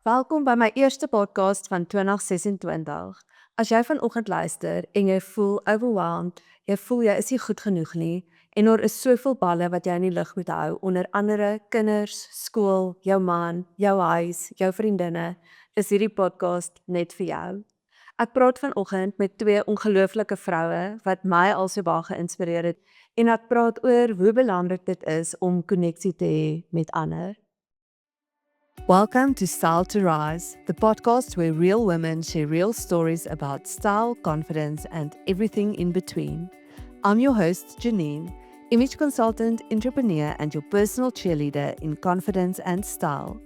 Welkom by my eerste podcast van 2026. As jy vanoggend luister en jy voel overwhelmed, jy voel jy is nie goed genoeg nie en daar is soveel balle wat jy in die lug moet hou, onder andere kinders, skool, jou man, jou huis, jou vriendinne, is hierdie podcast net vir jou. Ek praat vanoggend met twee ongelooflike vroue wat my al so baie geïnspireer het en ek praat oor hoe belangrik dit is om koneksie te hê met ander. Welcome to Style to Rise, the podcast where real women share real stories about style, confidence, and everything in between. I'm your host, Janine, image consultant, entrepreneur, and your personal cheerleader in confidence and style.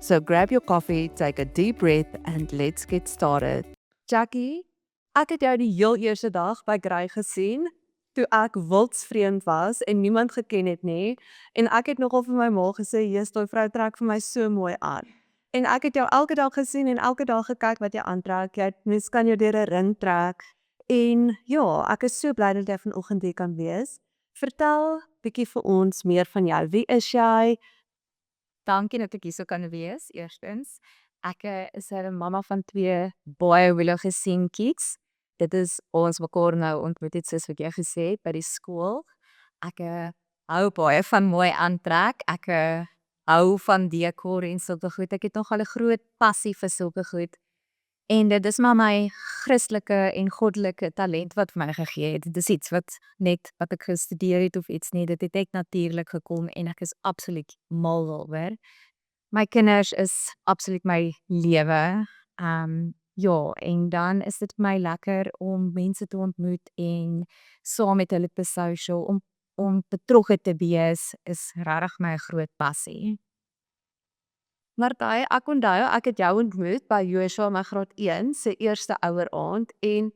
So grab your coffee, take a deep breath, and let's get started. Jackie, ek het jou die heel eerste dag by Grey gesien, toe ek wildsvreemd was en niemand geken het nie, en ek het nogal vir my ma gesê, "Jesus, daai vrou trek vir my so mooi aan." En ek het jou elke dag gesien en elke dag gekyk wat jy aantrek. Mens kan jou deur 'n ring trek. En ja, ek is so bly dat jy vanoggend hier kan wees. Vertel bietjie vir ons meer van jou. Wie is jy? Dankie dat ek hier so kan wees, eerstens. Ek is 'n mamma van 2 baie willige seentjies. Dit is ons mekaar nou ontmoet het soos wat jy gesê het by die skool. Ek hou baie van mooi aantrek. Ek hou van dekor en sulke goed. Ek het nogal 'n groot passie vir sulke goed. En dit is maar my Christelike en goddelike talent wat vir my gegee het. Dit is iets wat ek gestudeer het of iets nie. Dit het net natuurlik gekom en ek is absoluut mal daaroor. My kinders is absoluut my lewe. Ja, en dan is dit vir my lekker om mense te ontmoet en saam met hulle te social, om betrokke te wees, is regtig my groot passie. Marthy, ek onthou, ek het jou ontmoet by Joshua, my graad 1, sy eerste oueraand, en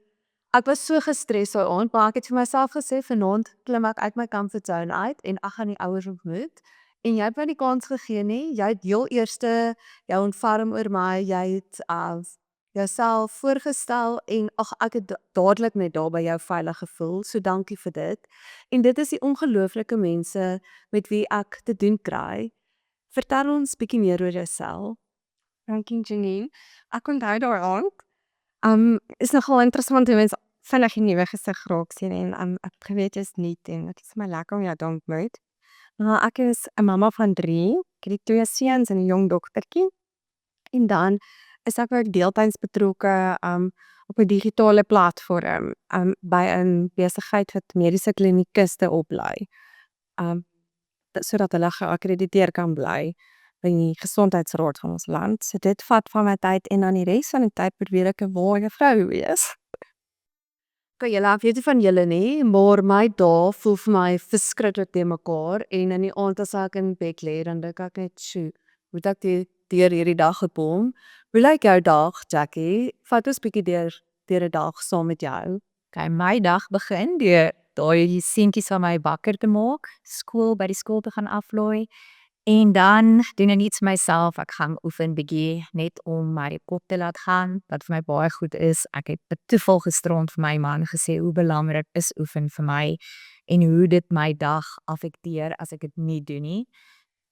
ek was so gestres daai aand, maar ek het vir myself gesê, vanaand klim ek uit my comfort zone uit, en ek gaan die ouers ontmoet, en jy het my die kans gegee nie, jy het heel eerste jou ontferm oor my, jy het jouself voorgestel, en ek het dadelik net daar by jou veilig gevoel, so dankie vir dit, en dit is die ongelooflike mense met wie ek te doen kry. Vertel ons bietjie meer oor jouself. Dankie Janine. Ek onthou daaraan. Is nogal interessant hoe mense vinnig 'n nuwe gesig raak sien en ek geweet is nuut en dit is my lekker om jou te ontmoet. Maar ek is 'n mamma van 3. Ek het 2 seuns en 'n jong dogtertjie. En dan is ek ook deeltyds betrokke op 'n digitale platform by 'n besigheid wat mediese klinikiste oplei. Sodat hulle geakkrediteer kan bly by die gesondheidsraad van ons land. So dit vat van my tyd en dan die res van die tyd probeer ek 'n ware vrou wees. Kan julle, ek weet nie van julle nie, maar my dae voel vir my verskriklik te mekaar, en in die aand as ek in bed lê, dan dink ek net, "Sjoe, hoe het ek deur hierdie dag gekom?" Hoe lyk jou dag, Jackie? Vat ons bietjie deur 'n dag saam met jou. Okay, my dag begin deur daai seentjies van my wakker te maak, by die skool te gaan aflaai, en dan doen ek iets vir myself. Ek gaan oefen bietjie, net om my kop te laat gaan, wat vir my baie goed is. Ek het per toeval gisterond vir my man gesê hoe belangrik is oefen vir my, en hoe dit my dag affekteer as ek dit nie doen nie.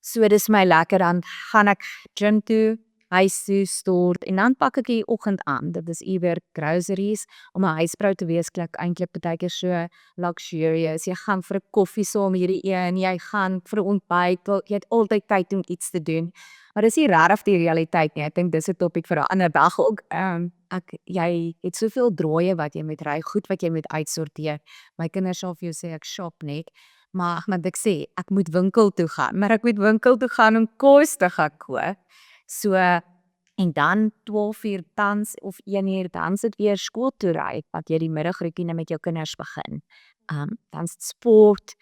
So dis my lekker, dan gaan ek gym toe, huis toe, stort, en dan pak ek die oggend aan. Dit is iewers groceries. Om 'n huisvrou te wees klink eintlik baie keer so luxurious. Jy gaan vir 'n koffie saam hierdie een, jy gaan vir 'n ontbyt, jy het altyd tyd om iets te doen. Maar dis nie regtig die realiteit nie. Ek dink dis 'n topik vir 'n ander dag ook. Jy het soveel draaie wat jy moet ry, goed wat jy moet uitsorteer. My kinders sal vir jou sê ek shop net, maar ek sê ek moet winkel toe gaan, maar ek moet winkel toe gaan om kos te gaan koop. So, en dan 12:00 tans of 1:00 dan sit weer skool toe ry, wat jy die middagroetine met jou kinders begin. Dan sport,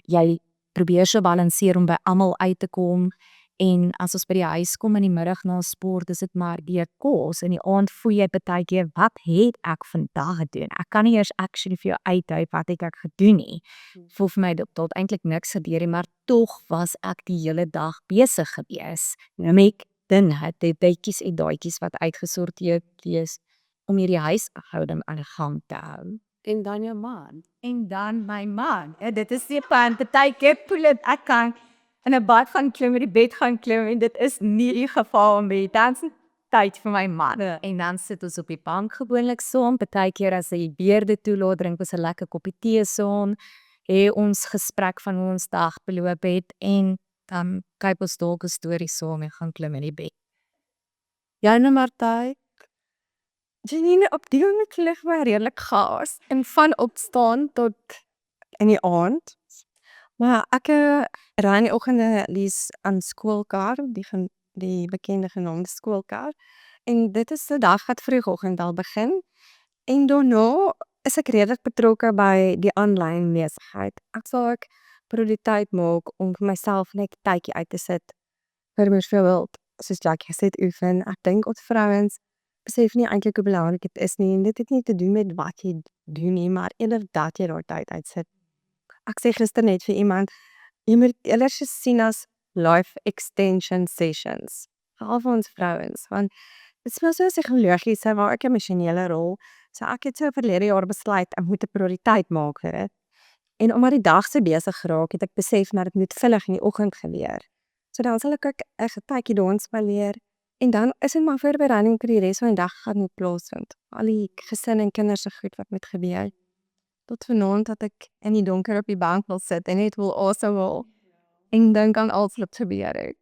jy probeer so balanseer om by almal uit te kom, en as ons by die huis kom in die middag na sport, is dit maar deur kos, en die aand voel jy baie keer, wat het ek vandag gedoen? Ek kan nie eers actually vir jou uithou wat het ek gedoen nie. Voel vir my dat eintlik niks gebeur nie, maar tog was ek die hele dag besig gewees. Met dinge, die bytjies en daaitjies wat uitgesorteer is, om hierdie huishouding aan die gang te hou. En dan jou man. En dan my man. Dit is die punt, baie keer voel ek kan in 'n bad gaan klim, in die bed gaan klim, en dit is nie die geval om by dans tyd vir my man. En dan sit ons op die bank gewoonlik saam, partykeer as hy beerde toelaat, drink ons 'n lekker koppie tee saam, hê ons gesprek van hoe ons dag beloop het en dan kyk ons dalk 'n storie saam en gaan klim in die bed. Joune Martyn? Janine, op die oomblik lig my redelik gaas en van opstaan tot in die aand. Maar ek ry in die oggende lees aan skoolkar, die bekende genoemde skoolkar. En dit is 'n dag wat vroegoggend al begin. En daarna is ek redelik betrokke by die aanlyn besigheid. Ek sal prioriteit maak om vir myself net tydjie uit te sit vir byvoorbeeld, soos Jackie gesê het, oefen. Ek dink ons vrouens besef nie eintlik hoe belangrik dit is nie. En dit het nie te doen met wat jy doen nie, maar eerder dat jy daar tyd uitsit. Ek sê gister net vir iemand, jy moet eerder sien as life extension sessions. Veral vir ons vrouens, want dit is maar so 'n psigologiese maar ook 'n emosionele rol. So ek het so verlede jaar besluit, ek moet 'n prioriteit maak vir dit. En omdat die dag so besig geraak het, ek besef maar dit moet vinnig in die oggend gebeur. So dan sal ek ook 'n tydjie daar spandeer en dan is dit maar voorbereiding vir die res van die dag gaan moet plaasvind. Al die gesin en kinders se goed wat moet gebeur. Tot vanaand dat ek in die donker op die bank wil sit en net wil asemhaal en dink aan alles wat gebeur het.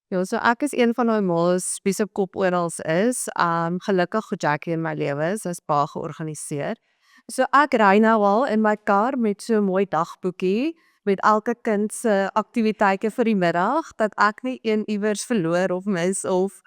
Ja, so ek is een van daai ma's wie se kop oral is. Gelukkig goed Jackie in my lewe, sy's baie georganiseer. So ek ry nou al in my kar met so 'n mooi dagboekie met elke kind se aktiwiteite vir die middag, dat ek nie een iewers verloor of mis of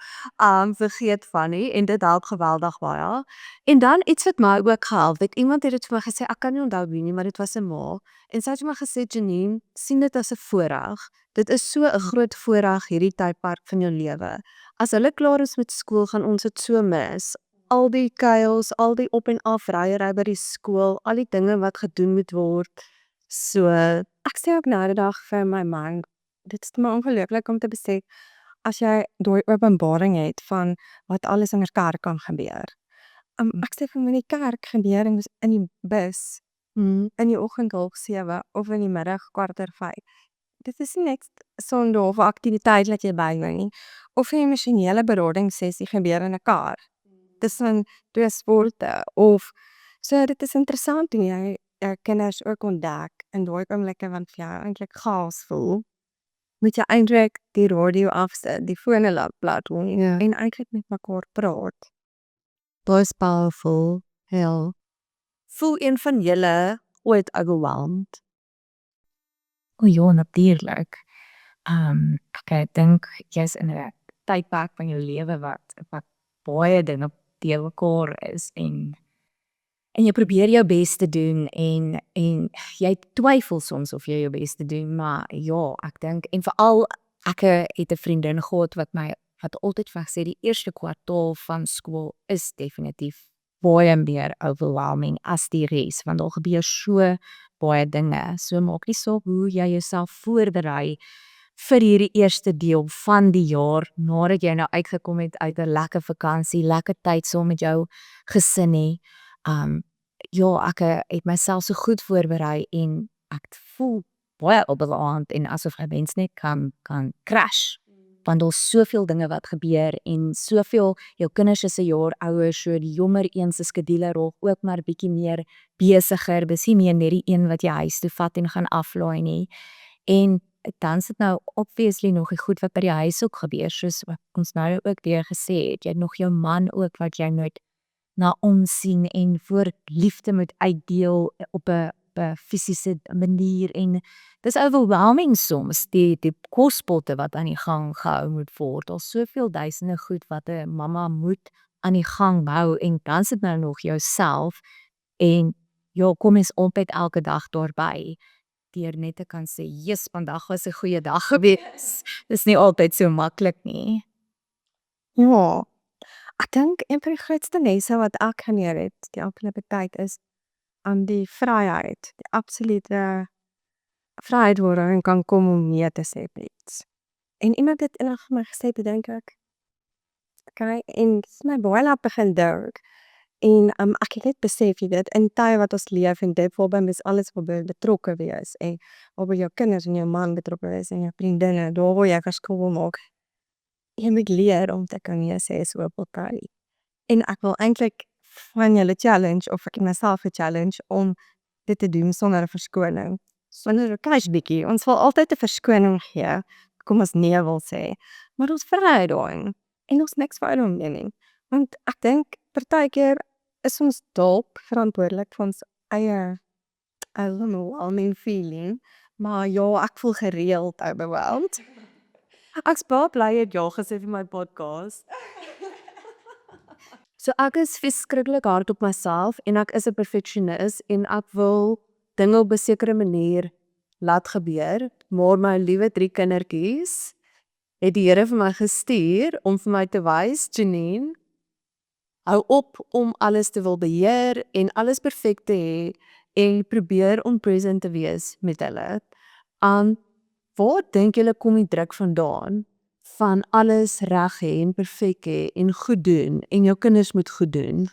vergeet van nie, en dit help geweldig baie. En dan iets wat my ook gehelp het, iemand het dit vir my gesê, ek kan nie onthou wie nie, maar dit was 'n ma, en sy het vir my gesê, Janine, sien dit as 'n voorreg. Dit is so 'n groot voorreg hierdie tydperk van jou lewe. As hulle klaar is met skool, gaan ons dit so mis. Al die chaos, al die op en af ryery by die skool, al die dinge wat gedoen moet word. So, Ek sê ook nou die dag vir my man, dit is maar ongelooflik om te besef, as jy daai openbaring het van wat alles in 'n kerk kan gebeur. Ek sê vir my in die kerk gebeur en in die bus, in die oggend 7:30 of in die middag 4:45. Dit is nie net Sondag of 'n aktiwiteit wat jy bywoon nie, of 'n emosionele beradingssessie gebeur in 'n kar. Tussen twee sporte of so dit is interessant hoe jy jou kinders ook ontdek in daai oomblikke wat vir jou eintlik chaos voel. Moet jy eintlik die radio afsit, die fone laat plat en eintlik met mekaar praat. daai is powerful, hell. Voel een van julle ooit overwhelmed? O ja, natuurlijk. Ek dink jy's in 'n tydperk van jou lewe wat baie dinge te mekaar is en jy probeer jou bes te doen en jy twyfel soms of jy jou bes te doen, maar ja, ek dink en veral ek het 'n vriendin gehad wat altyd vir my gesê die eerste kwartaal van skool is definitief baie meer overwhelming as die res, want daar gebeur so baie dinge. So maak nie saak hoe jy jouself voorberei vir hierdie eerste deel van die jaar, nadat jy nou uitgekom het uit 'n lekker vakansie, lekker tyd saam met jou gesin hê. Ja, ek het myself so goed voorberei en ek voel baie opgewonde en asof 'n mens net kan crash. Want daar's soveel dinge wat gebeur en soveel, jou kinders is 'n jaar ouer, so die jonger een se skedule raak ook maar bietjie meer besiger. Dis nie meer net die een wat jy huis toe vat en gaan aflaai nie. En dan sit nou obviously nog die goed wat by die huis ook gebeur, soos wat ons nou ook weer gesê het. Jy het nog jou man ook wat jy nooit na omsien en voor liefde moet uitdeel op 'n fisiese manier en dis overwhelming soms, die kospotte wat aan die gang gehou moet word. Daar's soveel duisende goed wat 'n mamma moet aan die gang hou en dan sit nou nog jouself en ja, kom ons opet elke dag daarby deur net te kan sê, "Jesus, vandag was 'n goeie dag gewees." Dis nie altyd so maklik nie. Ja, ek dink een van die grootste lesse wat ek geleer het die afgelope tyd is aan die vryheid, die absolute vryheid waarin kan kom om nee te sê vir iets. En iemand het eendag vir my gesê, bedink ek, okay, en dit is my baie laat begin dink. En ek het net besef jy weet, in tye wat ons leef en dit waarby mens alles wil betrokke wees en waarby jou kinders en jou man betrokke wees en jou vriendinne, daar waar jy verskil wil maak. jy moet leer om te kan nee sê is oké. En ek wil eintlik van julle challenge of ek het myself ge-challenge om dit te doen sonder 'n verskoning. Sonder 'n cash bietjie. Ons wil altyd 'n verskoning gee, kom ons nee wil sê, maar ons vry daarin en ons niks vir hulle mening. Want ek dink partykeer is ons dalk verantwoordelik vir ons eie overwhelming feeling, maar ja, ek voel gereeld overwhelmed. Ek's baie bly jy het ja gesê vir my podcast. So ek is verskriklik hard op myself en ek is 'n perfeksionis en ek wil dinge op 'n sekere manier laat gebeur, maar my liewe 3 kindertjies het die Here vir my gestuur om vir my te wys, Janine, hou op om alles te wil beheer en alles perfek te hê en probeer onpresent te wees met hulle. Waar dink julle kom die druk vandaan van alles reg hê en perfek hê en goed doen en jou kinders moet goed doen?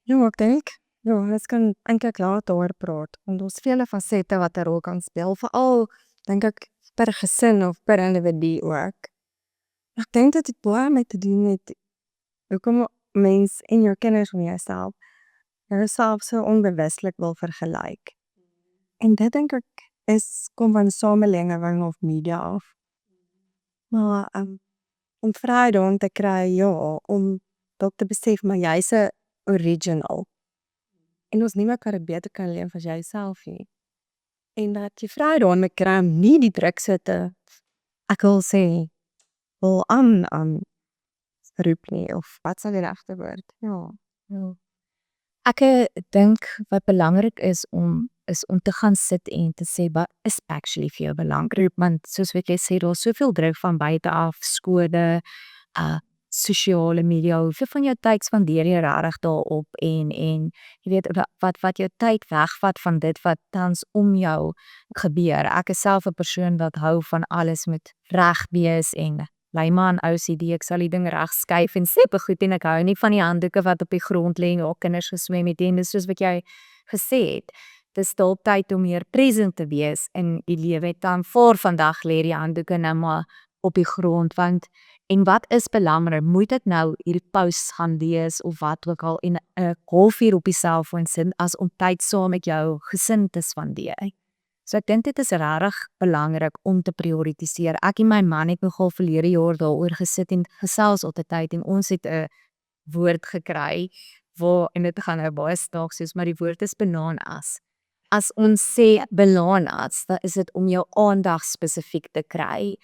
Ja, ek dink, ja, ons kan eintlik later oor praat, want ons vele fasette wat 'n rol kan speel, veral dink ek per gesin of per individu ook. Ek dink dit het baie mee te doen met hoekom mens en jou kinders en jouself so onbewuslik wil vergelyk. En dit dink ek kom van samelewing of media af. Maar om vry daarin te kry, ja, om dalk te besef maar jy's 'n original. En ons niemand kan dit beter kan leef as jouself nie. En dat jy vry daarin moet kry om nie die druk so te, ek wil sê, wil roep nie, of wat sal die regte woord? Ja. Ja. Ek dink wat belangrik is om te gaan sit en te sê wat is actually vir jou belangrik, want soos wat jy sê, daar's soveel druk van buite af, skole, sosiale media, hoeveel van jou tyd spandeer jy regtig daarop en jy weet wat jou tyd wegvat van dit wat tans om jou gebeur. Ek is self 'n persoon wat hou van alles moet reg wees en lei maar aan OCD, ek sal die ding reg skuif en sepe goed en ek hou nie van die handdoeke wat op die grond lê en haar kinders geswem het en dis soos wat jy gesê het. Dis dalk tyd om meer present te wees in die lewe. Dan voor vandag lê die handdoeke nou maar op die grond, want en wat is belangrik, moet ek nou hierdie posts gaan lees of wat ook al en 'n halfuur op die selfoon sit as om tyd saam met jou gesin te spandeer. So ek dink dit is regtig belangrik om te prioritiseer. Ek en my man het nogal verlede jaar daaroor gesit en gesels altyd en ons het 'n woord gekry waar en dit gaan nou baie snaaks soos maar die woord is banaanas. As ons sê banaanas, dan is dit om jou aandag spesifiek te kry.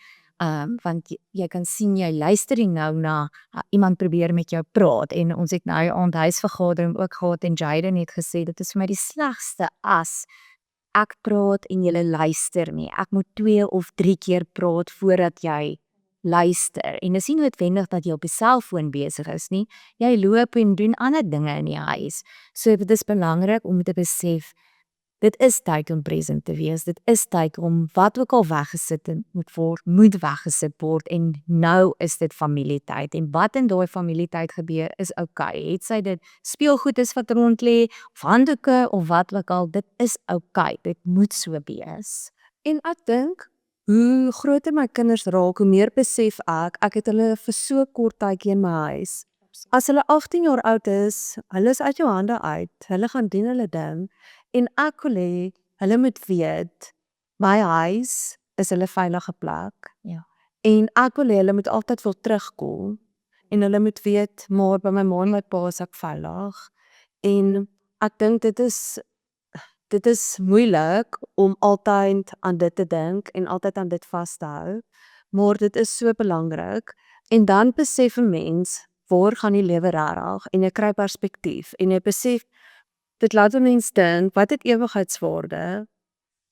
Want jy kan sien jy luister nie nou na iemand probeer met jou praat en ons het nou 'n aandhuisvergadering ook gehad en Jaden het gesê dit is vir my die slegste as ek praat en jy luister nie. Ek moet 2 of 3 keer praat voordat jy luister. En dis nie noodwendig dat jy op die selfoon besig is nie. Jy loop en doen ander dinge in die huis. So dit is belangrik om te besef dit is tyd om present te wees. Dit is tyd om wat ook al weggesit moet weggesit word en nou is dit familietyd. En wat in daai familietyd gebeur is okay. Het sy dit speelgoed is wat rond lê of handdoeke of wat ook al, dit is okay. Dit moet so wees. En ek dink hoe groter my kinders raak, hoe meer besef ek het hulle vir so kort tydjie in my huis. As hulle 18 jaar oud is, hulle is uit jou hande uit. Hulle gaan doen hulle ding. En ek wil hê, hulle moet weet, my huis is hulle veilige plek. Ja. En ek wil hê, hulle moet altyd wil terugkom. En hulle moet weet, maar by my ma en my pa is ek veilig. En ek dink dit is moeilik om altyd aan dit te dink en altyd aan dit vas te hou. Maar dit is so belangrik. En dan besef 'n mens, waar gaan die lewe regtig? En jy kry perspektief. En jy besef, dit laat 'n mens dink, wat het ewigheidswaarde?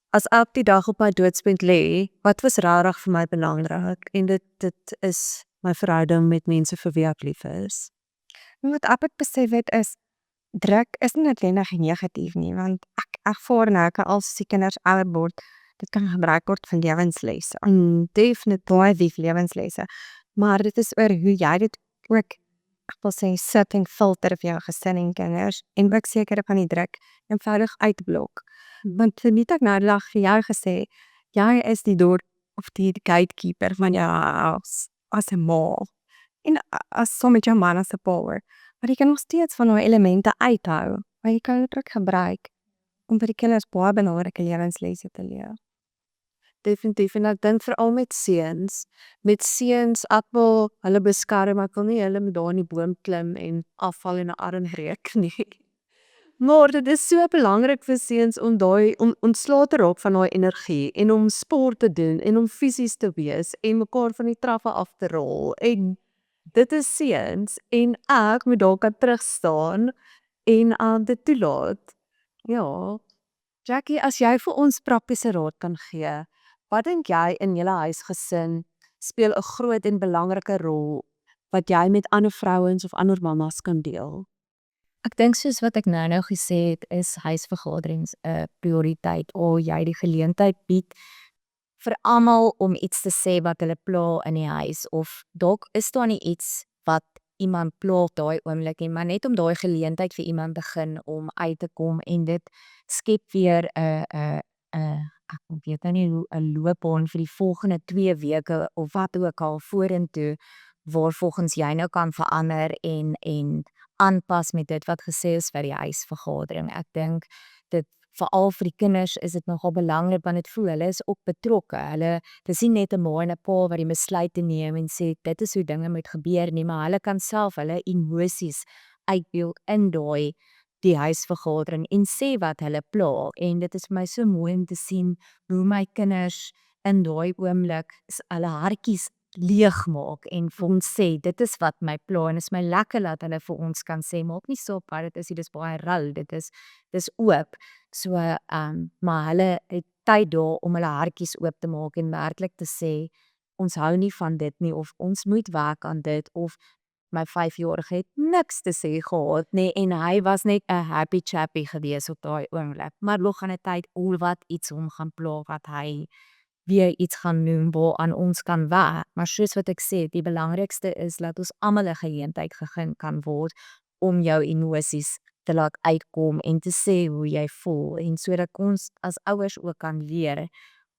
As ek die dag op my doodsbed lê, wat was regtig vir my belangrik? En dit is my verhouding met mense vir wie ek lief is. En wat ek besef het is, druk is nie noodwendig negatief nie, want ek ervaar nou als die kinders ouer word, dit kan gebruik word vir lewenslesse. Definitief baie diep lewenslesse. Maar dit is oor hoe jy dit ook, ek wil sê, sit en filter vir jou gesin en kinders, en ook sekere van die druk eenvoudig uitblok. Want verniet ek nou die dag vir jou gesê, jy is die door of die gatekeeper van jou huis. as 'n ma en as saam met jou man as 'n power, maar jy kan nog steeds van daai elemente uithou, maar jy kan dit ook gebruik om vir die kinders baie belangrike lewenslesse te leer. Definitief en ek dink veral met seuns. Met seuns, ek wil hulle beskerm, ek wil nie hulle moet daar in die boom klim en afval en 'n arm breek nie. Maar dit is so belangrik vir seuns om om ontslae te raak van daai energie en om sport te doen en om fisies te wees en mekaar van die trappe af te rol en dit is seuns en ek moet daar kan terugstaan en dit toelaat. Ja. Jackie, as jy vir ons praktiese raad kan gee, wat dink jy in julle huisgesin speel 'n groot en belangrike rol wat jy met ander vrouens of ander mammas kan deel? Ek dink soos wat ek nou gesê het, is huisvergaderings 'n prioriteit of jy die geleentheid bied vir almal om iets te sê wat hulle pla in die huis of dalk is daar nie iets wat iemand pla op daai oomblik nie, maar net om daai geleentheid vir iemand begin om uit te kom en dit skep weer 'n ek weet nou nie hoe 'n loopbaan vir die volgende 2 weke of wat ook al vorentoe waar volgens jy nou kan verander en aanpas met dit wat gesê is vir die huisvergadering. Ek dink dit veral vir die kinders is dit nogal belangrik want dit voel hulle is ook betrokke. Dis nie net 'n ma en 'n pa wat die besluite neem en sê dit is hoe dinge moet gebeur nie, maar hulle kan self hulle emosies uitbeeld in die huisvergadering en sê wat hulle pla en dit is vir my so mooi om te sien hoe my kinders in daai oomblik hulle hartjies leegmaak en vir ons sê dit is wat my pla en is my lekker dat hulle vir ons kan sê maak nie saak wat dit is, dis baie rou, dis oop. So maar hulle het tyd daar om hulle hartjies oop te maak en werklik te sê ons hou nie van dit nie of ons moet werk aan dit of my 5-jarige het niks te sê gehad nie en hy was net 'n happy chappy gewees op daai oomblik. Maar nog aan 'n tyd wat iets hom gaan pla wat hy weer iets gaan doen waaraan ons kan werk. Maar soos wat ek sê, die belangrikste is dat ons almal 'n geleentheid gegee kan word om jou emosies te laat uitkom en te sê hoe jy voel en sodat ons as ouers ook kan leer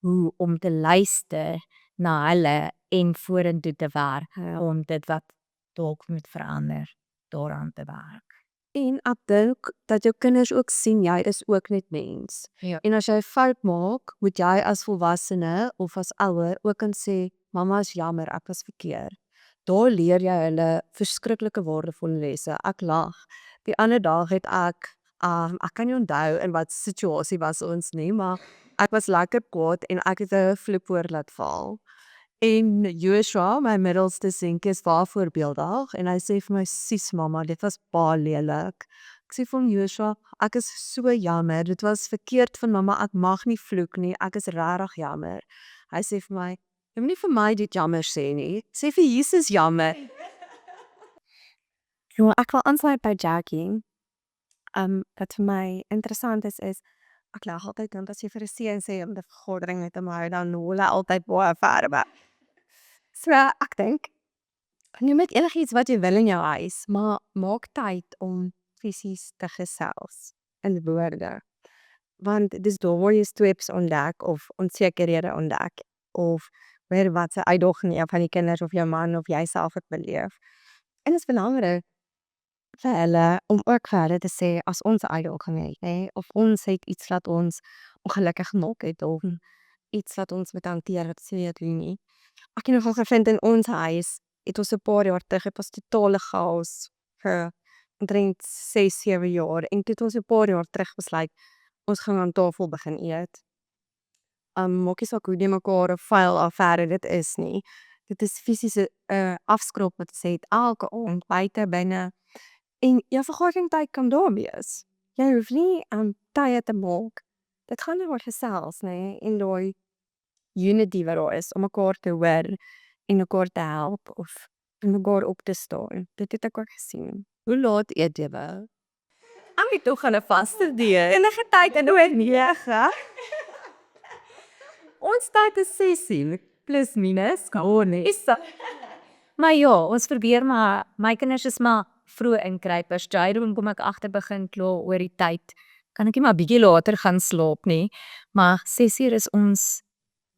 hoe om te luister na hulle en vorentoe te werk om dit wat dalk moet verander daaraan te werk. En ek dink dat jou kinders ook sien jy is ook net mens. Ja. En as jy 'n fout maak, moet jy as volwassene of as ouer ook kan sê, mamma is jammer, ek was verkeerd. Daar leer jy hulle verskriklike waardevolle lesse. Ek lag. Die ander dag het ek kan nie onthou in wat situasie was ons nie, maar ek was lekker kwaad en ek het 'n flipwoord laat val. En Joshua, my middelste seentjie, is baie voorbeeldig en hy sê vir my, "Sis mamma, dit was baie lelik." Ek sê vir hom, "Joshua, ek is so jammer. Dit was verkeerd van mamma. Ek mag nie vloek nie. Ek is regtig jammer." Hy sê vir my, "Jy moet nie vir my dit jammer sê nie. Sê vir Jesus jammer." Ja, ek wil aansluit by Jackie. Wat vir my interessant is ek lag altyd want as jy vir 'n seun sê om 'n vergadering met hom hou, dan hol hy altyd baie verder. So ek dink, noem met enigiets wat jy wil in jou huis, maar maak tyd om fisies te gesels in woorde. Want dis daar waar jy streps ontdek of onsekerhede ontdek of weer wat se uitdaging jy van die kinders of jou man of jouself het beleef. En dit is belangrik vir hulle om ook vir hulle te sê as ons 'n uitdaging het, nê, of ons het iets wat ons ongelukkig gemaak het of iets wat ons moet hanteer wat sê jy doen nie. Ek het nogal gevind in ons huis het ons 'n paar jaar terug het ons totale chaos vir omtrent 6-7 jaar en toe het ons 'n paar jaar terug besluit ons gaan aan tafel begin eet. Maak nie saak hoe die mekaar 'n vuil affære dit is nie. Dit is fisiese afskrop wat sê elke aand buite binne en jou vergaderingtyd kan daar wees. Jy hoef nie tye te maak. Dit gaan oor gesels, nê, en daai unity wat daar is om mekaar te hoor en mekaar te help of en mekaar op te staan. Dit het ek ook gesien. Hoe laat eet jy? Ek toe gaan 'n vaste dieet. Enige tyd en oor 9. Ons tyd is 6 plus minus. Maar ja, ons probeer maar, my kinders is maar vroeg inkruipers. Jaden kom ek agter begin kla oor die tyd. Kan ek nie maar bietjie later gaan slaap nie. Maar 6 uur is ons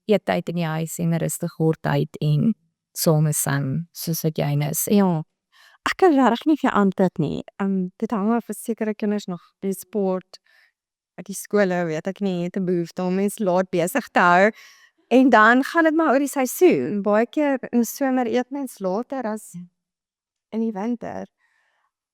eettyd in die huis en rustig word tyd en same soos wat jy nou sê. Ja, ek kan regtig nie vir antwoord nie. Dit hang af vir sekere kinders nog die sport, uit die skole, weet ek nie, het 'n behoefte om mens laat besig te hou. En dan gaan dit maar oor die seisoen. Baie keer in die somer eet mens later as in die winter.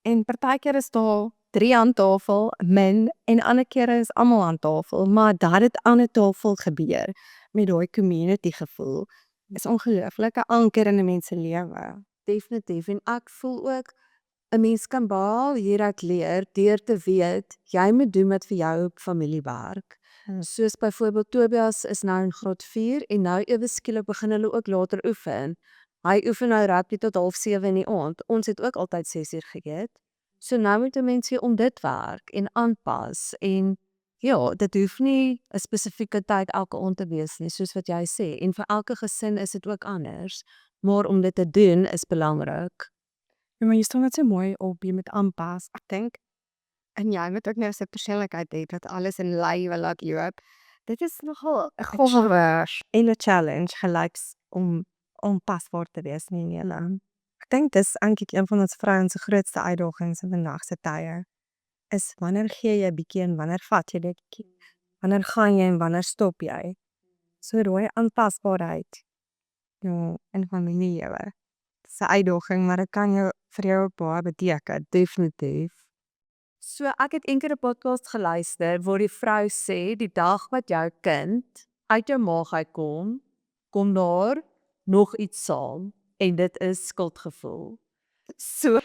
En partykeer is daar 3 aan tafel, min, en ander kere is almal aan tafel, maar dat dit aan 'n tafel gebeur met daai community gevoel is ongelooflike anker in 'n mens se lewe. Definitief, en ek voel ook 'n mens kan baie hieruit leer deur te weet jy moet doen wat vir jou familie werk. Soos byvoorbeeld Tobias is nou in graad 4 en nou ewe skielik begin hulle ook later oefen. Hy oefen nou rugby tot 6:30 in die aand. Ons het ook altyd 6:00 geëet. So nou moet 'n mens weer om dit werk en aanpas en ja, dit hoef nie 'n spesifieke tyd elke aand te wees nie, soos wat jy sê. En vir elke gesin is dit ook anders, maar om dit te doen is belangrik. Ja, maar jy staan net so mooi op, jy moet aanpas. Ek dink, en jy moet ook nou so 'n persoonlikheid hê dat alles in lywe laat loop. Dit is nogal 'n gowwe en 'n challenge gelyks om aanpasbaar te wees in die lewe. Ek dink dis eintlik een van ons vrouens se grootste uitdagings in vandag se tye, is wanneer gee jy bietjie en wanneer vat jy dit bietjie? Wanneer gaan jy en wanneer stop jy? So daai aanpasbaarheid, ja, in familielewe. Dis 'n uitdaging, maar dit kan vir jou ook baie beteken. Definitief. So ek het eendag 'n podcast geluister waar die vrou sê die dag wat jou kind uit jou maag uitkom, kom daar nog iets saam en dit is skuldgevoel. So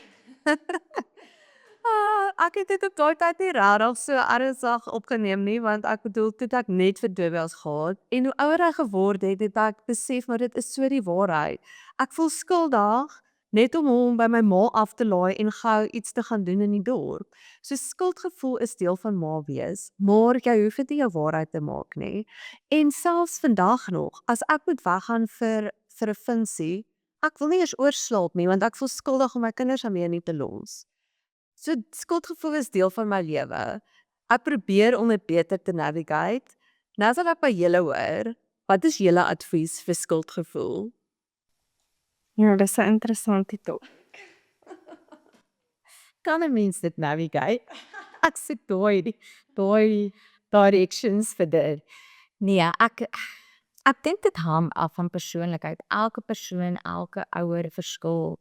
ek het dit op daai tyd nie regtig so ernstig opgeneem nie, want ek bedoel toe het ek net vir Tobias gehad en hoe ouer hy geword het, het ek besef maar dit is so die waarheid. Ek voel skuldig net om hom by my ma af te laai en gou iets te gaan doen in die dorp. So skuldgevoel is deel van ma wees, maar jy hoef dit nie jou waarheid te maak nie. En selfs vandag nog, as ek moet weggaan vir 'n funksie, ek wil nie eers oorslaap nie want ek voel skuldig om my kinders daarmee nie te los. So skuldgevoel is deel van my lewe. Ek probeer om dit beter te navigate. Nou sal ek by julle hoor, wat is julle advies vir skuldgevoel? Ja, dis 'n interessante topik. Kan 'n mens dit navigate? Ek soek daai directions vir dit. Nee, ek dink dit hang af van persoonlikheid. Elke persoon, elke ouer verskil.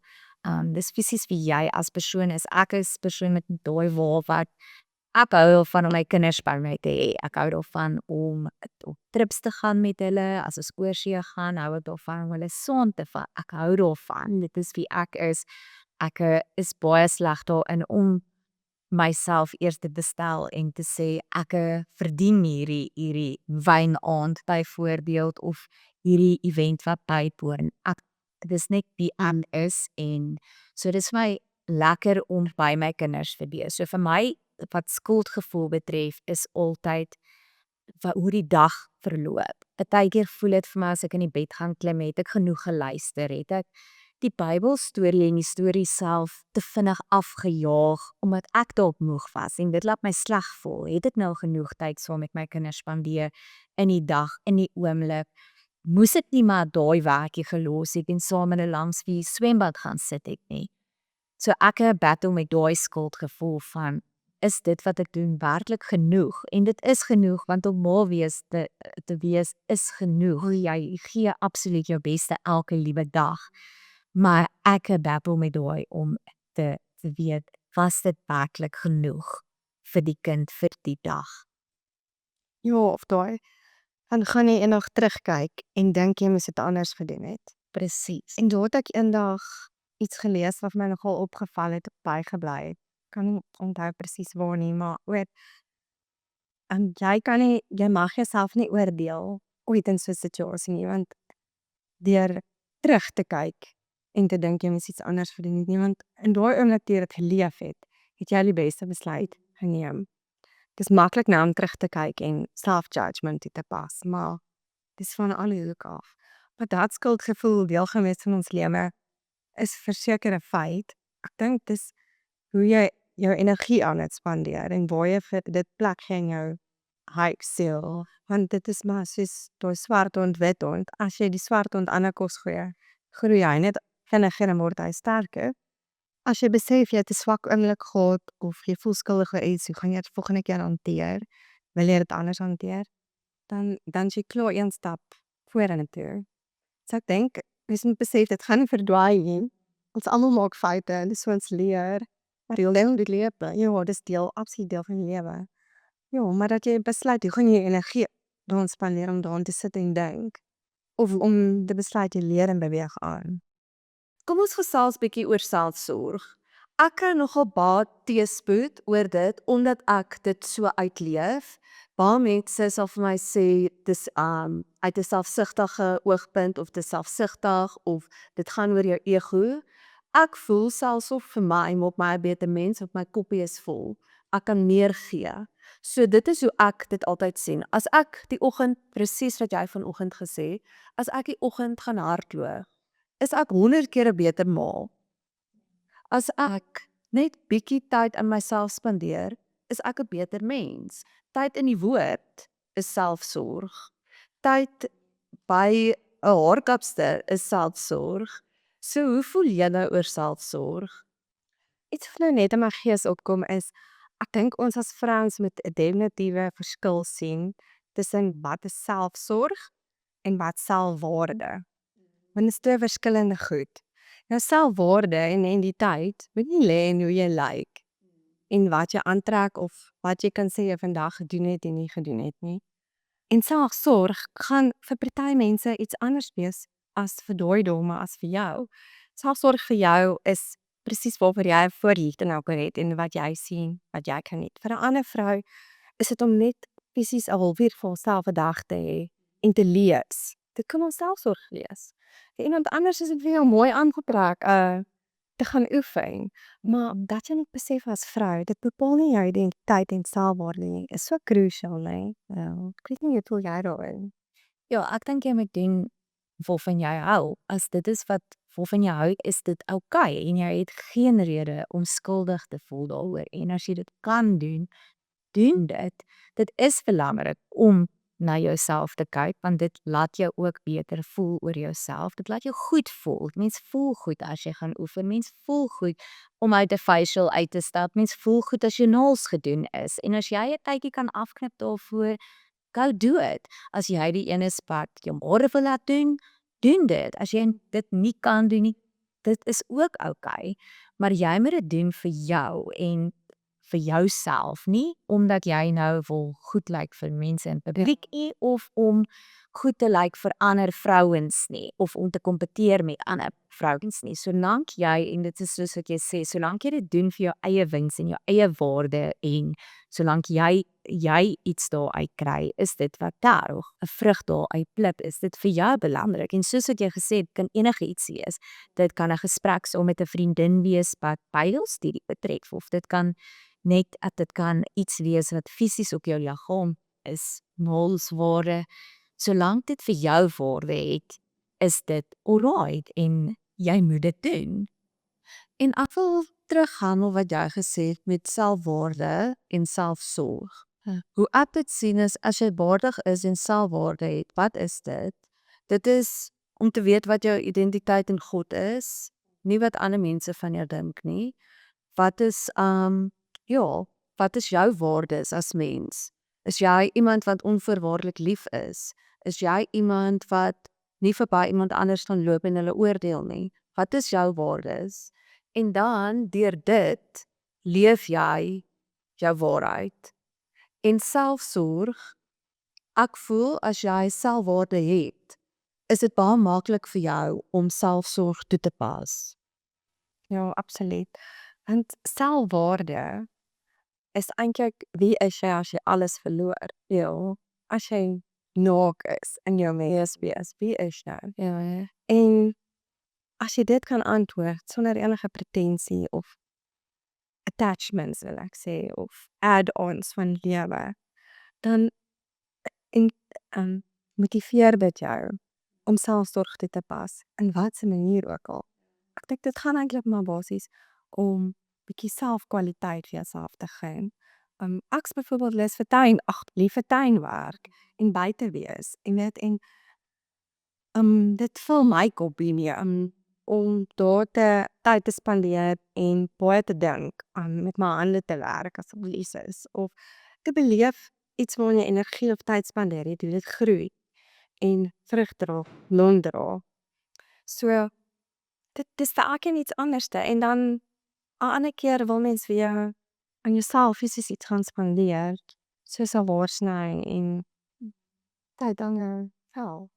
Dis fisies wie jy as persoon is. Ek is persoon met daai wat ek hou van om my kinders by my te hê. Ek hou daarvan om op trips te gaan met hulle. As ons oorsee gaan, hou ek daarvan om hulle saam te vat. Ek hou daarvan. Dit is wie ek is. Ek is baie sleg daarin om myself eers te bestel en te sê ek verdien hierdie wynaand byvoorbeeld of hierdie event wat bywoon. Dit is net wie ek is en so dis vir my lekker om by my kinders te wees. So vir my wat skuldgevoel betref is altyd hoe die dag verloop. Partykeer voel dit vir my as ek in die bed gaan klim, het ek genoeg geluister, het ek die Bybelstorie en die storie self te vinnig afgejaag omdat ek dalk moeg was en dit laat my sleg voel. Het ek nou genoeg tyd saam met my kinders spandeer in die dag, in die oomblik? Moes ek nie maar daai werkie gelos het en saam met hulle langs die swembad gaan sit het nie. So ek battle met daai skuldgevoel van is dit wat ek doen werklik genoeg? En dit is genoeg want om ma wees te wees is genoeg. Jy gee absoluut jou beste elke liewe dag. Maar ek battle met daai om te weet, was dit werklik genoeg vir die kind vir die dag? Ja, of daai, dan gaan jy eendag terugkyk en dink jy moes dit anders gedoen het. Presies. En daar het ek eendag iets gelees wat my nogal opgeval het, bygebly het. Kan nie onthou presies waar nie, maar weet, jy mag jouself nie oordeel ooit in so 'n situasie nie, want deur terug te kyk en te dink jy moes iets anders gedoen het nie, want in daai oomblik toe jy dit geleef het jy die beste besluit geneem. Dis maklik nou om terug te kyk en self-judgment toe te pas, maar dis van alle hoek af. Maar dat skuldgevoel deel gewees van ons lewe is verseker 'n feit. Ek dink dis hoe jy jou energie aan het spandeer en waar jy vir dit plek gee in jou huisel. Want dit is maar soos daai swart hond, wit hond. As jy die swart hond ander kos gee, groei jy net vinniger en word hy sterker. As jy besef jy het 'n swak oomblik gehad of jy voel skuldig oor iets, hoe gaan jy dit volgende keer hanteer? Wil jy dit anders hanteer? Dan is jy klaar een stap vorentoe. So ek dink, mens moet besef dit gaan nie verdwaai nie. Ons almal maak foute en dis hoe ons leer. Maar jy leer die lewe. Ja, dis absoluut deel van die lewe. Ja, maar dat jy besluit, hoe gaan jy energie daaraan spandeer om daaraan te sit en dink? Of om te besluit jy leer en beweeg aan. Kom ons gesels bietjie oor selfsorg. Ek kry nogal baie teëspoed oor dit omdat ek dit so uitleef. Baie mense sal vir my sê dis uit 'n selfsugtige oogpunt of dis selfsugtig of dit gaan oor jou ego. Ek voel selfsorg vir my maak my 'n beter mens, of my koppie is vol. Ek kan meer gee. So dit is hoe ek dit altyd sien. As ek die oggend, presies wat jy vanoggend gesê, as ek die oggend gaan hardloop, is ek 100 keer 'n beter ma. As ek net bietjie tyd aan myself spandeer, is ek 'n beter mens. Tyd in die woord is selfsorg. Tyd by 'n haarkapster is selfsorg. So hoe voel jy nou oor selfsorg? Iets wat nou net in my gees opkom is, ek dink ons as vrouens moet 'n definitiewe verskil sien tussen wat is selfsorg en wat selfwaarde. Want dit is twee verskillende goed. Nou selfwaarde en identiteit moet nie lê in hoe jy lyk en wat jy aantrek of wat jy kan sê jy vandag gedoen het en nie gedoen het nie. En selfsorg gaan vir party mense iets anders wees as vir daai dame as vir jou. Selfsorg vir jou is presies waarvoor jy 'n voorliefde nou het en wat jy sien, wat jy kan het. Vir 'n ander vrou is dit om net fisies 'n halfuur vir haarself 'n dag te hê en te lees. Dit kan ons selfsorg wees. Vir iemand anders is dit vir jou mooi aangetrek te gaan oefen. Maar dat jy net besef as vrou, dit bepaal nie jou identiteit en selfwaarde nie. Is so crucial, nee. Ek weet nie hoe voel jy daarin. Ja, ek dink jy moet doen waarvan jy hou. As dit is waarvan jy hou, is dit okay en jy het geen rede om skuldig te voel daaroor. En as jy dit kan doen, doen dit. Dit is belangrik om na jouself te kyk, want dit laat jou ook beter voel oor jouself. Dit laat jou goed voel. Mens voel goed as jy gaan oefen. Mens voel goed om uit 'n facial uit te stap. Mens voel goed as jou nails gedoen is. En as jy 'n tydjie kan afknip daarvoor, go do it. As jy die ene spat jou môre wil laat doen, doen dit. As jy dit nie kan doen nie, dit is ook okay. Maar jy moet dit doen vir jou en vir jouself, nie omdat jy nou wil goed lyk vir mense in publiek nie, of om goed te lyk vir ander vrouens nie, of om te kompeteer met ander vrouens nie. Solank jy, en dit is soos wat jy sê, solank jy dit doen vir jou eie wins en jou eie waarde en solank jy iets daaruit kry, is dit wat daar 'n vrug daaruit pluk, is dit vir jou belangrik. En soos wat jy gesê het, kan enige iets wees. Dit kan 'n gesprek saam met 'n vriendin wees wat Bybelstudie betref, of dit kan iets wees wat fisies op jou liggaam is, naelsware. Solank dit vir jou waarde het, is dit alright en jy moet dit doen. En ek wil teruggaan op wat jy gesê het met selfwaarde en selfsorg. Hoe ek dit sien is, as jy waardig is en selfwaarde het, wat is dit? Dit is om te weet wat jou identiteit in God is, nie wat ander mense van jou dink nie. Wat is wat is jou waardes as mens? Is jy iemand wat onvoorwaardelik lief is? Is jy iemand wat nie verby iemand anders gaan loop en hulle oordeel nie? Wat is jou waardes? En dan, deur dit, leef jy jou waarheid. En selfsorg, ek voel as jy selfwaarde het, is dit baie maklik vir jou om selfsorg toe te pas. Ja, absoluut. Want selfwaarde is eintlik wie is jy as jy alles verloor? Ja, as jy naak is in jou wees, wie is jy? Ja. En as jy dit kan antwoord sonder enige pretensie of attachments, wil ek sê, of add-ons van lewe, dan motiveer dit jou om selfsorg toe te pas, in watter manier ook al. Ek dink dit gaan eintlik maar basies om bietjie selfkwaliteit vir jouself te gee. Ek is byvoorbeeld lief vir tuinwerk en buite wees en dit vul my kop nie, om daar tyd te spandeer en baie te dink, met my hande te werk as ek lees is, of te beleef iets waarin jy energie of tyd spandeer, jy doen dit groei en vrugdra, loon dra. So, dit is vir elkeen iets anderste en dan 'n ander keer wil mens weer aan jouself fisies iets gaan spandeer, soos 'n haarsny en tyd aan jou self.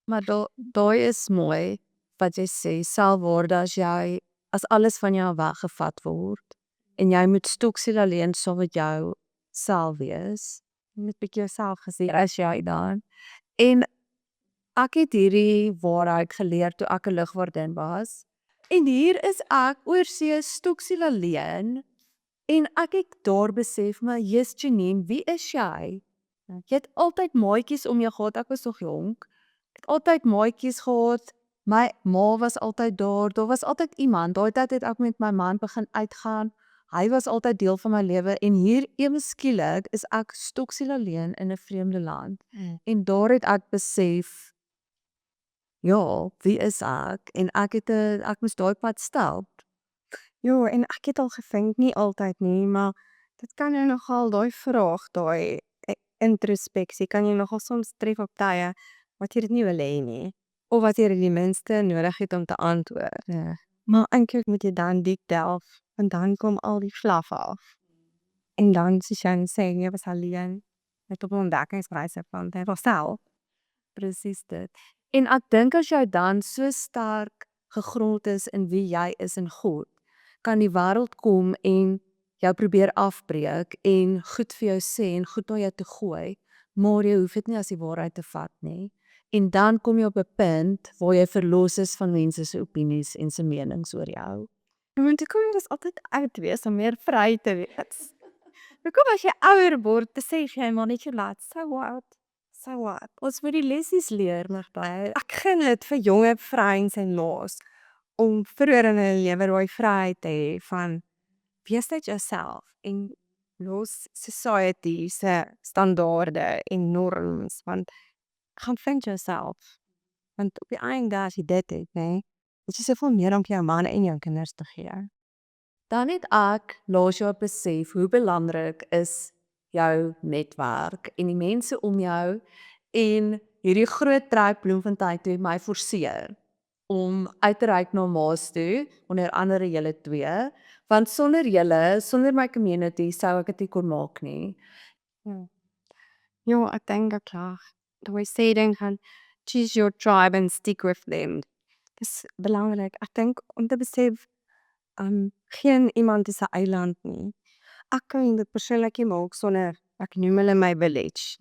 Maar daai is mooi wat jy sê, selfwaarde as alles van jou weggevat word en jy moet stoksiel alleen saam met jou self wees. Jy moet bietjie jouself gesien. As jy dan. En ek het hierdie waarheid geleer toe ek 'n lugwaardin was. En hier is ek oorsee stoksiel alleen en ek het daar besef, maar Jesus Janine, wie is jy? Jy het altyd maatjies om jou gehad, ek was nog jonk. Ek het altyd maatjies gehad. My ma was altyd daar was altyd iemand. Daai tyd het ek met my man begin uitgaan. Hy was altyd deel van my lewe en hier ewe skielik is ek stoksiel alleen in 'n vreemde land. En daar het ek besef, ja, wie is ek? En ek moes daai pad stap. Ja, en ek het al gedink, nie altyd nie, maar dit kan jou nogal daai vraag, daai introspeksie kan jy nogal soms tref op tye wat jy dit nie wil hê nie, of wat jy die minste nodig het om te antwoord. Ja. Maar eintlik moet jy dan diep delf en dan kom al die vlaf af. En dan soos jy sê, jy was alleen met op 'n ontdekkingsreis van jouself. Presies dit. En ek dink as jy dan so sterk gegrond is in wie jy is in God, kan die wêreld kom en jou probeer afbreek en goed vir jou sê en goed na jou toe gooi, maar jy hoef dit nie as die waarheid te vat nie. En dan kom jy op 'n punt waar jy verlos is van mense se opinies en se menings oor jou. Want toe kom jy dus altyd uit wees om meer vry te wees. Hoekom as jy ouer word, te sê jy maar net jou laat, so what? So what? Ons moet die lessies leer, maar baie Ek gun dit vir jonge vrouens en ma's om vroeër in hulle lewe daai vryheid te hê van wees net jouself en los society se standaarde en norms, want gaan vind jouself. Want op die einde as jy dit het, nê, het jy soveel meer om jou man en jou kinders te gee. Dan het ek laas jaar besef hoe belangrik is jou netwerk en die mense om jou en hierdie groot trek Bloemfontein toe het my forceer om uit te reik na ma's toe, onder andere julle twee, want sonder julle, sonder my community sou ek dit nie kon maak nie. Ja, ek dink ook klaar. Daai sê ding gaan choose your tribe and stick with them. Dis belangrik. Ek dink om te besef geen iemand is 'n eiland nie. Ek kan dit persoonlik nie maak sonder, ek noem hulle my village.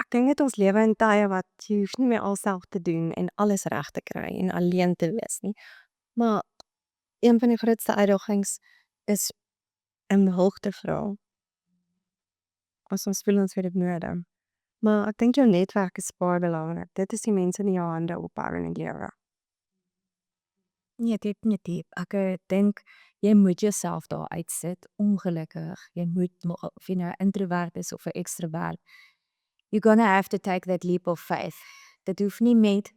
Ek dink dit ons lewe in tye wat jy hoef nie meer alself te doen en alles reg te kry en alleen te wees nie. Maar een van die grootste uitdagings is om hulp te vra. As ons voel ons het dit nodig. Maar ek dink jou netwerk is baie belangrik. Dit is die mense in jou hande ophou in die lewe. Nee, definitief. Ek dink jy moet jouself daar uitsit, ongelukkig. Jy moet, of jy nou 'n introvert is of 'n ekstrovert, you're gonna have to take that leap of faith. Dit hoef nie met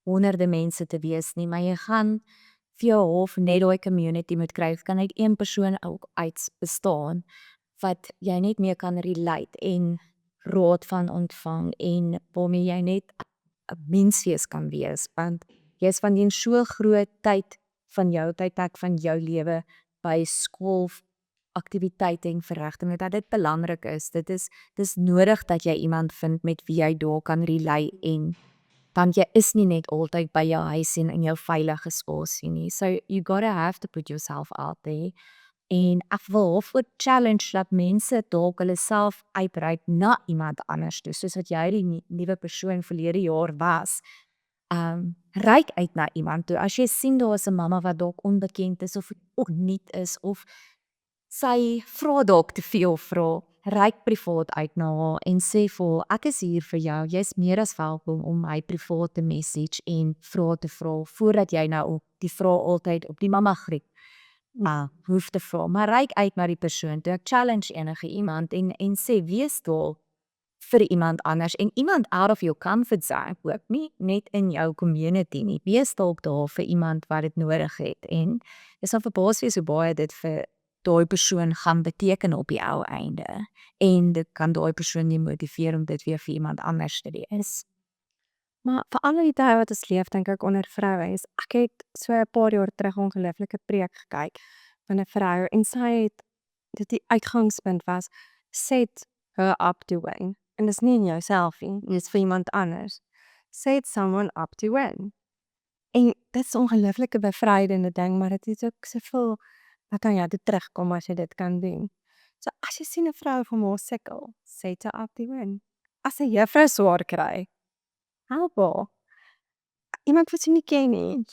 honderde mense te wees nie, maar jy gaan vir jou hof net daai community moet kry. Dit kan uit een persoon ook uit bestaan, wat jy net mee kan relate en raad van ontvang en waarmee jy net 'n menswees kan wees, want jy is van so groot tyd van jou tydperk van jou lewe by skool aktiwiteite en verrigtinge dat dit belangrik is. Dis nodig dat jy iemand vind met wie jy daar kan relay en want jy is nie net altyd by jou huis en in jou veilige spasie nie. So you gotta have to put yourself out there. En ek wil voor challenge dat mense dalk hulle self uitreik na iemand anders toe, soos wat jy die nuwe persoon verlede jaar was. Reik uit na iemand toe. As jy sien daar is 'n mamma wat dalk onbekend is of nuut is of sy vra dalk te veel vra, reik privaat uit na haar en sê vir haar, ek is hier vir jou, jy's meer as welkom om my private message en vrae te vra, voordat jy nou die vrae altyd op die mamma griep hoef te vra, maar reik uit na die persoon toe. Ek challenge enige iemand en sê, wees daar vir iemand anders en iemand out of your comfort zone ook, nie net in jou community nie. Wees dalk daar vir iemand wat dit nodig het en dis sal verbaas wees hoe baie dit vir daai persoon gaan beteken op die ou einde en dit kan daai persoon jou motiveer om dit weer vir iemand anders te wees. Maar vir al die tye wat ons leef, dink ek onder vroue is, ek het so 'n paar jaar terug 'n ongelooflike preek gekyk van 'n vrou en sy het die uitgangspunt was set her up to win. En dis nie in jouself nie, dis vir iemand anders. Set someone up to win. En dit is 'n ongelooflike bevrydende ding, maar dit is ook soveel wat aan jou toe terugkom as jy dit kan doen. So as jy sien 'n vrou van haar sukkel, set her up to win. As 'n juffrou swaar kry, help haar. Iemand wat jy nie ken nie.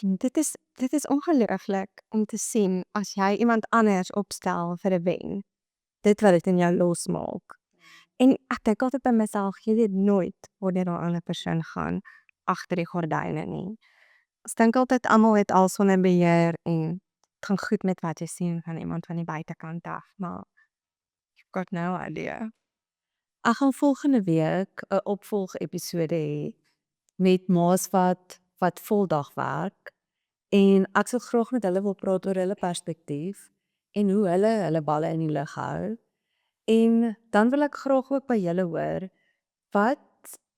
Dit is ongelooflik om te sien as jy iemand anders opstel vir 'n wen. Dit wat dit in jou losmaak. En ek dink altyd by myself, jy weet nooit wanneer daai ander persoon gaan agter die gordyne nie. Ek dink altyd almal het alles onder beheer en dit gaan goed met wat jy sien van iemand van die buitekant af, maar you've got no idea. Ek gaan volgende week 'n opvolg-episode hê met ma's wat voldag werk en ek sal graag met hulle wil praat oor hulle perspektief en hoe hulle balle in die lug hou. En dan wil ek graag ook by julle hoor,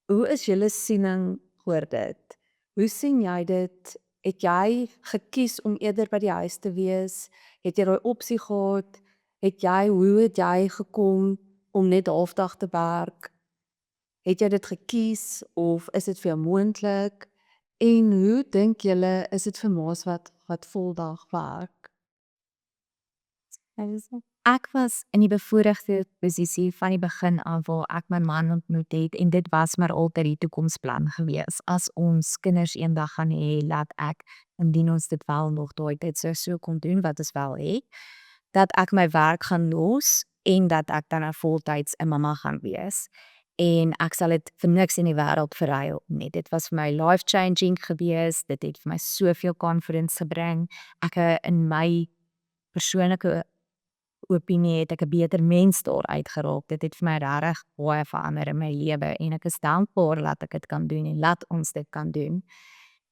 hoe is julle siening oor dit? Hoe sien jy dit? Het jy gekies om eerder by die huis te wees? Het jy daai opsie gehad? Hoe het jy gekom om net halfdag te werk? Het jy dit gekies of is dit vir jou moontlik? En hoe dink julle is dit vir ma's wat voldag werk? Ek was in die bevoordeelde posisie van die begin af waar ek my man ontmoet het en dit was maar altyd die toekomsplan gewees. As ons kinders eendag gaan hê, laat ek, indien ons dit wel nog daai tyd so kon doen wat ons wel het, dat ek my werk gaan los en dat ek dan 'n voltyds 'n mamma gaan wees. En ek sal dit vir niks in die wêreld verruil nie. Dit was vir my life-changing gewees, dit het vir my soveel confidence gebring. In my persoonlike opinie het ek 'n beter mens daar uitgeraak. Dit het vir my regtig baie verander in my lewe en ek is dankbaar dat ek dit kan doen en laat ons dit kan doen.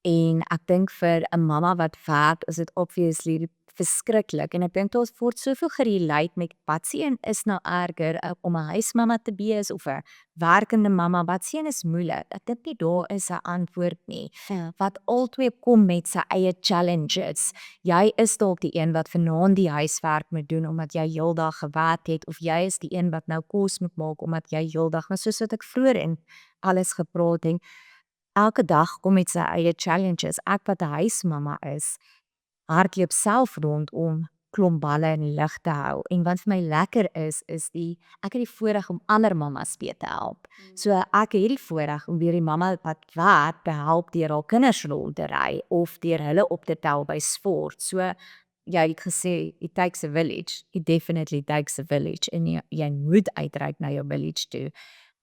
En ek dink vir 'n mamma wat werk, is dit obviously verskriklik en ek dink daar word soveel gerelate met wat sien is nou erger om 'n huismamma te wees of 'n werkende mamma, wat sien is moeilik. Ek dink nie daar is 'n antwoord nie. Wat albei kom met sy eie challenges. Jy is dalk die een wat vanaand die huiswerk moet doen omdat jy heeldag gewerk het of jy is die een wat nou kos moet maak omdat jy heeldag, maar soos wat ek vroeër in alles gepraat het, elke dag kom met sy eie challenges. Ek wat 'n huismamma is, hardloop self rond om klomp balle in die lug te hou. En wat vir my lekker is ek het die voorreg om ander mammas mee te help. So ek het die voorreg om weer die mamma wat werk te help deur haar kinders rond te ry of deur hulle op te tel by sport. So jy het gesê, it takes a village. It definitely takes a village. En jy moet uitreik na jou village toe.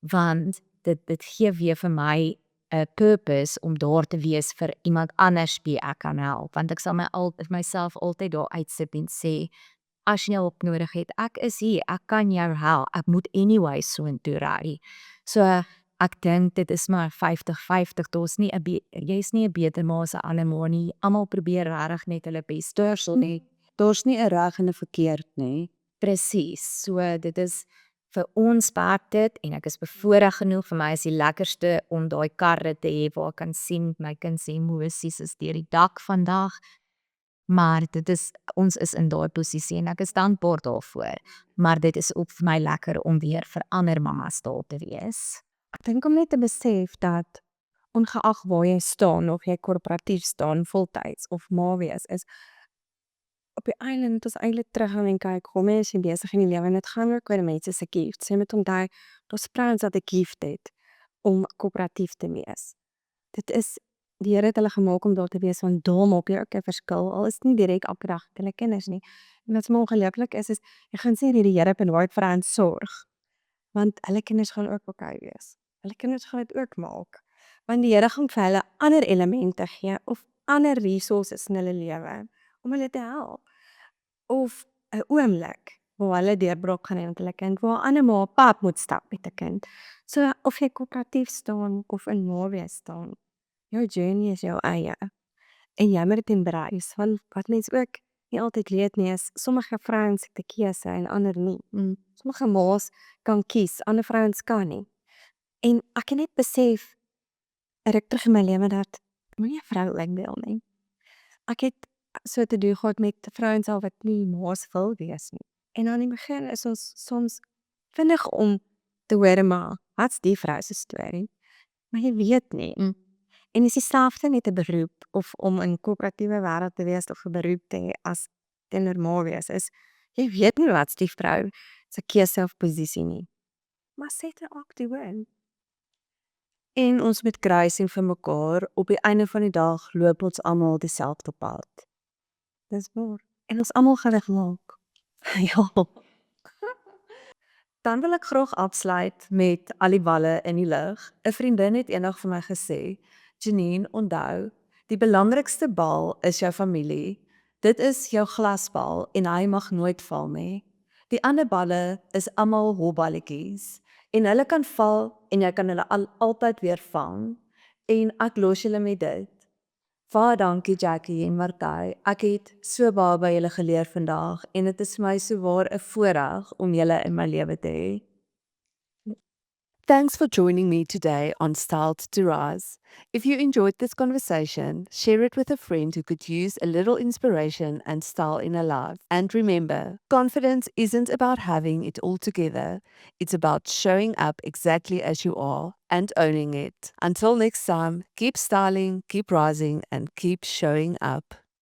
Want dit gee weer vir my 'n purpose om daar te wees vir iemand anders wie ek kan help. Want ek sal myself altyd daar uitsit en sê, as jy hulp nodig het, ek is hier, ek kan jou help. Ek moet anyway so intoe ry. So ek dink dit is maar 50-50. Jy's nie 'n beter ma as 'n ander ma nie. Almal probeer regtig net hulle bes. Daar's nie 'n reg en 'n verkeerd nie. Presies. So dit is vir ons werk dit en ek is bevoorreg genoeg. Vir my is die lekkerste om daai karre te hê waar ek kan sien my kind se emosies is deur die dak vandag. Maar ons is in daai posisie en ek is dankbaar daarvoor. Maar dit is ook vir my lekker om weer vir ander mammas daar te wees. Ek dink om net te besef dat ongeag waar jy staan of jy korporatief staan, voltyds of ma wees, is op die einde moet ons eintlik teruggaan en kyk hoe mense is besig in die lewe en dit gaan ook oor mense se gift. Jy moet onthou, daar's vrouens wat 'n gift het om korporatief te wees. Dit is die Here het hulle gemaak om daar te wees, want daar maak jy ook 'n verskil. Al is dit nie direk elke dag met hulle kinders nie. En wat my ongelukkig is jy gaan sien die Here op 'n white vrouens sorg. Want hulle kinders gaan ook okay wees. Hulle kinders gaan dit ook maak. Want die Here gaan vir hulle ander elemente gee of ander resources in hulle lewe om hulle te help. Of 'n oomblik waar hulle deurbraak gaan hê met hulle kind, waar 'n ander ma pad moet stap met 'n kind. So of jy koöperatief staan of in nawees staan, jou journey is jou eie en jy moet dit embrace, want wat mense ook nie altyd weet nie is, sommige vrouens het 'n keuse en ander nie. Sommige ma's kan kies, ander vrouens kan nie. En ek het net besef, 'n ruk terug in my lewe dat moenie 'n vrou uitbeel nie. Ek het so te doen gehad met vrouens al wat nie ma's wil wees nie. En aan die begin is ons soms vinnig om te hoor, maar wat's die vrou se storie? Maar jy weet nie. En is dieselfde met 'n beroep of om in koöperatiewe wêreld te wees of 'n beroep te hê as teenoor ma wees is, jy weet nie wat's die vrou se keuse of posisie nie. Maar set 'n aktief in. En ons moet kry sien vir mekaar, op die einde van die dag loop ons almal dieselfde pad. Dis waar. En ons almal gaan dit maak. Ja. Dan wil ek graag afsluit met al die balle in die lug. 'n Vriendin het eendag vir my gesê, Janine, onthou, die belangrikste bal is jou familie. Dit is jou glasbal en hy mag nooit val nie. Die ander balle is almal holballetjies en hulle kan val en jy kan hulle altyd weer vang. En ek los julle met dit. Baie dankie Jackie en Marthy. Ek het so baie by julle geleer vandag en dit is vir my so waar 'n voorreg om julle in my lewe te hê. Thanks for joining me today on Styled to Rise. If you enjoyed this conversation, share it with a friend who could use a little inspiration and style in her life. And remember, confidence isn't about having it all together. It's about showing up exactly as you are and owning it. Until next time, keep styling, keep rising, and keep showing up.